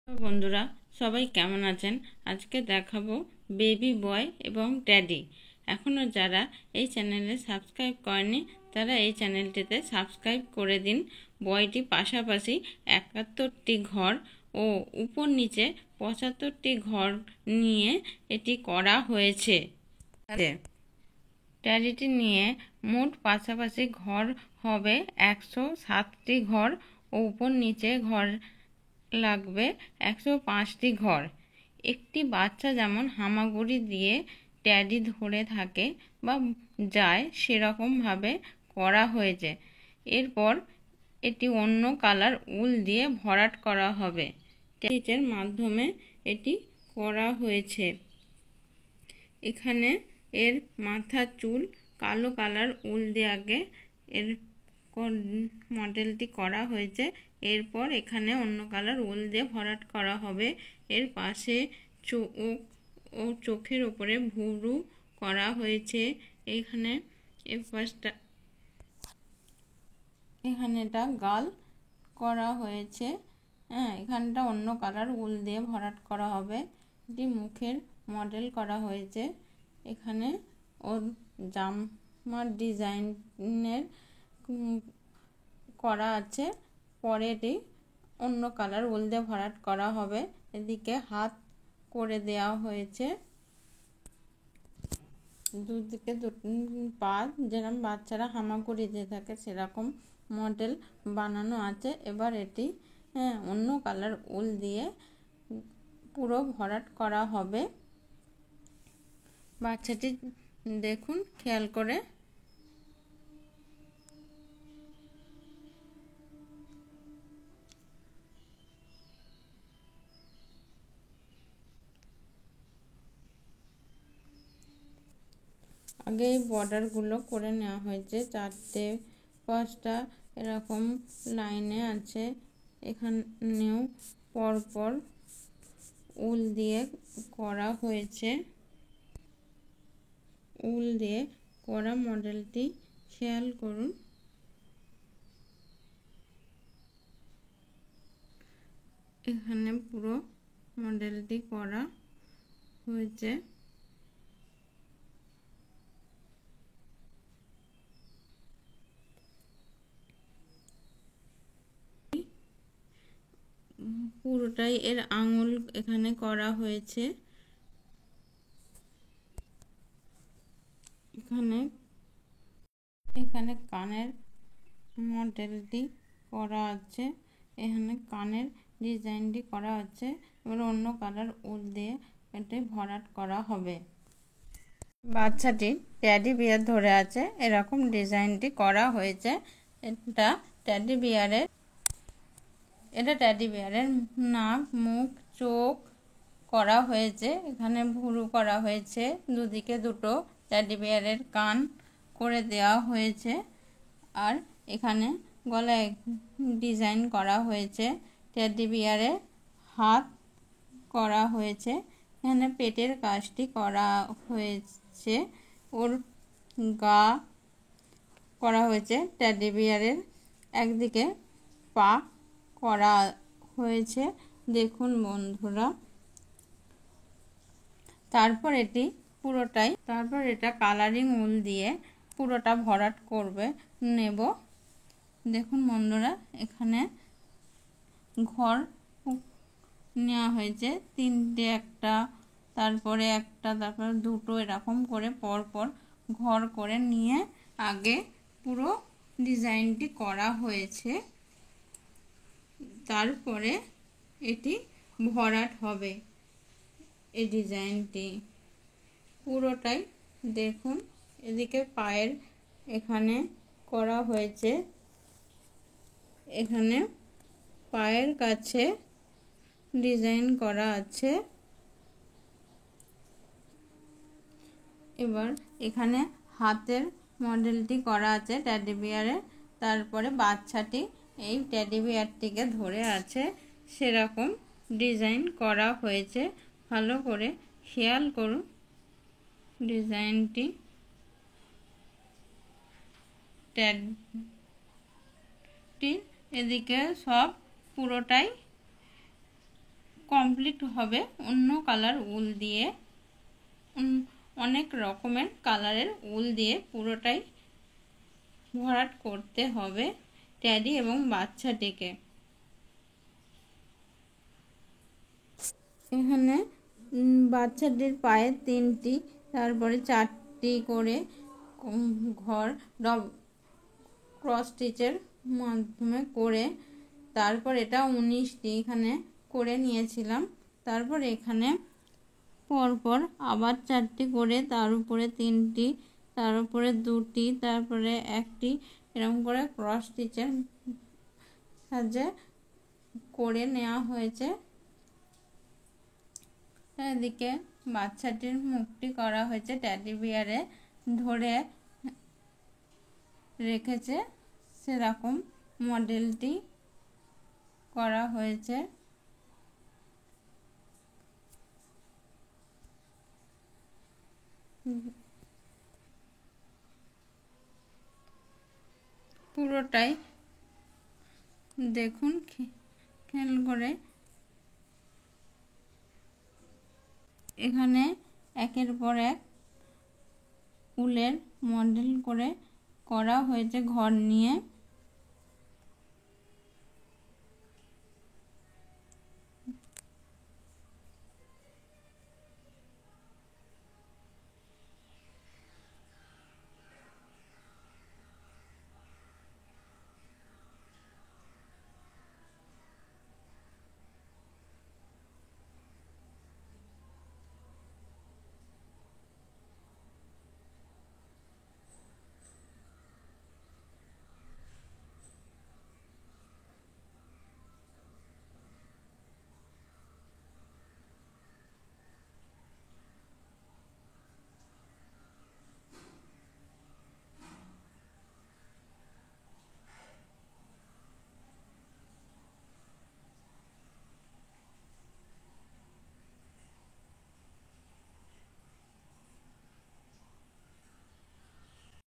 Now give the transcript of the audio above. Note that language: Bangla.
বন্ধুরা সবাই কেমন আছেন? আজকে দেখাবো বেবি বয় এবং ড্যাডি। এখনও যারা এই চ্যানেলে সাবস্ক্রাইব করেনি তারা এই চ্যানেলটিতে সাবস্ক্রাইব করে দিন। বয়টি পাশাপাশি 71টি ঘর ও উপর নিচে 75টি ঘর নিয়ে এটি করা হয়েছে। ড্যাডিটি নিয়ে মোট পাশাপাশি ঘর হবে 107টি ঘর ও উপর নিচে ঘর লাগবে 105টি ঘর। একটি বাচ্চা যেমন হামাগুড়ি দিয়ে ড্যাডি ধরে থাকে বা যায় সেরকমভাবে করা হয়েছে। এরপর এটি অন্য কালার উল দিয়ে ভরাট করা হবে। স্টিচের মাধ্যমে এটি করা হয়েছে। এখানে এর মাথার চুল কালো কালার উল দিয়ে আগে এর মডেলটি করা হয়েছে। এরপর এখানে অন্য কালার উল দিয়ে ভরাট করা হবে। এর পাশে চোখ ও চোখের উপরে ভুরু করা হয়েছে। এখানে এর পাশটা এখানেটা গাল করা হয়েছে। এখানটা অন্য কালার উল দিয়ে ভরাট করা হবে। এটি মুখের মডেল করা হয়েছে। এখানে ওর জামার ডিজাইনের করা আছে। পরে এটি অন্য কালার উল দিয়ে ভরাট করা হবে। এদিকে হাত করে দেওয়া হয়েছে। দুদিকে পা যেরকম বাচ্চারা হামাগুড়ি দিয়ে থাকে সেরকম মডেল বানানো আছে। এবার এটি অন্য কালার উল দিয়ে পুরো ভরাট করা হবে। বাচ্চাটি দেখুন খেয়াল করে। আগে এই বর্ডারগুলো করে নেওয়া হয়েছে। 4টে 5টা এরকম লাইনে আছে। এখানেও পরপর উল দিয়ে করা হয়েছে। উল দিয়ে করা মডেলটি খেয়াল করুন। এখানে পুরো মডেলটি করা হয়েছে। পুরোটাই এর আঙুল এখানে করা হয়েছে। এখানে কানের মডেলটি করা আছে। এখানে কানের ডিজাইনটি করা আছে। এবার অন্য কালার উল দিয়ে এটা ভরাট করা হবে। বাচ্চাটি ট্যাডি বিয়ার ধরে আছে এরকম ডিজাইনটি করা হয়েছে। এটা ট্যাডি বিয়ারের নাক, মুখ, চোখ করা হয়েছে। এখানে ভুরু করা হয়েছে। দুদিকে দুটো ট্যাডি বিয়ারের কান করে দেওয়া হয়েছে। আর এখানে গলায় ডিজাইন করা হয়েছে। ট্যাডি বিয়ারের হাত করা হয়েছে। এখানে পেটের কাজটি করা হয়েছে। ওর গা করা হয়েছে। ট্যাডি বিয়ারের একদিকে পা করা হয়েছে। দেখুন বন্ধুরা। তারপর এটা কালারিং উল দিয়ে পুরোটা ভরাট নেব। দেখুন বন্ধুরা, এখানে ঘর নেওয়া হয়েছে 3টে, একটা তারপরে একটা, তারপরে দুটো, এরকম করে পরপর ঘর করে নিয়ে আগে পুরো ডিজাইনটি করা হয়েছে। তারপরে এটি ভরাট হবে। এই ডিজাইনটি পুরোটাই দেখুন। এদিকে পায়ের এখানে করা হয়েছে। এখানে পায়ের কাছে ডিজাইন করা আছে। এবার এখানে হাতের মডেলটি করা আছে ট্যাডি বিয়ারের। তারপরে বাচ্চাটি এই ট্যাডি বিয়ারটিকে ধরে আছে সেরকম ডিজাইন করা হয়েছে। ভালো করে খেয়াল করুন ডিজাইনটি। ট্যাডি এদিকে সব পুরোটাই কমপ্লিট হবে অন্য কালার উল দিয়ে। অনেক রকমের কালারের উল দিয়ে পুরোটাই ভরাট করতে হবে টেডি এবং বাচ্চাটিকে। এখানে বাচ্চাটির পায়ে 3টি, তারপরে 4টি করে ঘর ক্রস স্টিচের মাধ্যমে করে, তারপর এটা 19টি এখানে করে নিয়েছিলাম। তারপর এখানে পরপর আবার 4টি করে, তার উপরে 3টি, তার উপরে 2টি, তারপরে 1টি, এরকম করে ক্রস স্টিচের সাহায্যে করে নেওয়া হয়েছে। এদিকে বাচ্চাটির মুখটি করা হয়েছে, টেডি বিয়ারে ধরে রেখেছে সেরকম মডেলটি করা হয়েছে। পুরোটাই দেখুন খেয়াল করে। এখানে একের পর এক উলের মডেল করে করা হয়েছে ঘর নিয়ে।